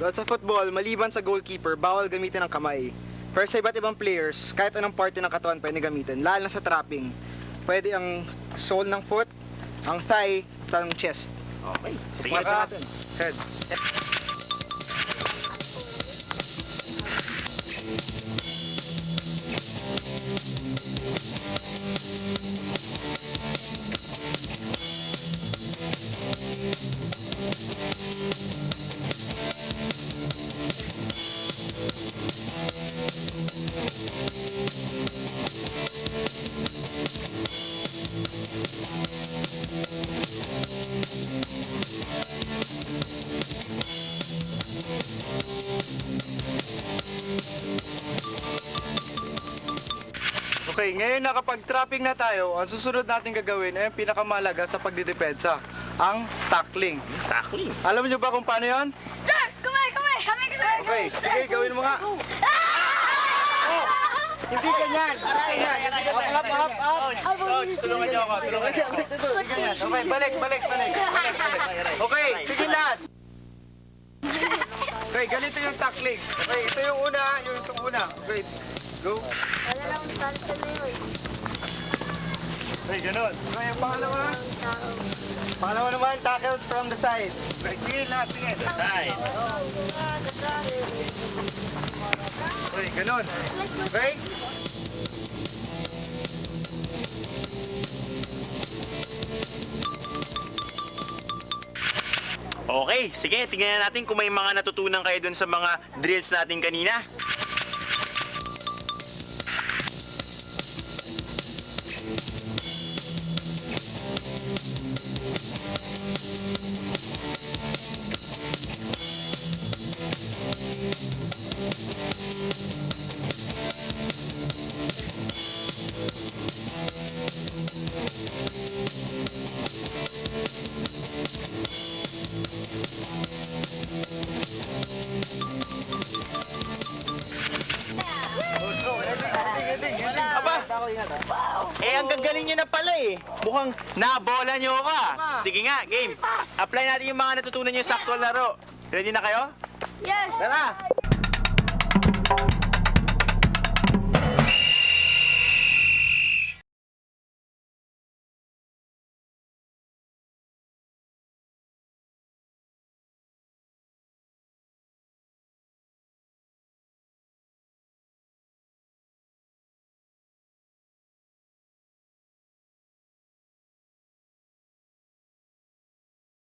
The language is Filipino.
At sa football, maliban sa goalkeeper, bawal gamitin ang kamay. Pero sa iba't ibang players, kahit anong party ng katawan pwede gamitin, lalo na sa trapping. Pwede ang sole ng foot, ang thigh, at ang chest. Okay. Sige. Pasa natin. Head. Okay, ngayon nakapag-trapping na tayo, ang susunod natin gagawin ay ang pinakamahalaga sa pagdidepensa, ang tackling. Tackling. Alam niyo ba kung paano yon? Sir! Kamay! Okay, sige, gawin mo nga. Oh, hindi ganyan. Up. Coach, tulungan niyo ako. Tulungan niyo ako. Okay, balik. Okay, sige lahat. Okay, ganito yung tackling. Okay, ito yung una, itong una. Okay, go. Wala lang salsa na yun. Okay, ganun. Okay, yung pangalawa. Pangalawa naman, tackle from the side. Okay, sige lahat, sige. Side. Okay, ganun. Okay? Okay, sige, tingnan natin kung may mga natutunan kayo dun sa mga drills natin kanina. Aba, ang gagaling nyo na pala eh. Mukhang nabola nyo ka. Sige nga, game. Apply natin yung mga natutunan nyo sa actual laro. Ready na kayo? Yes! Tara!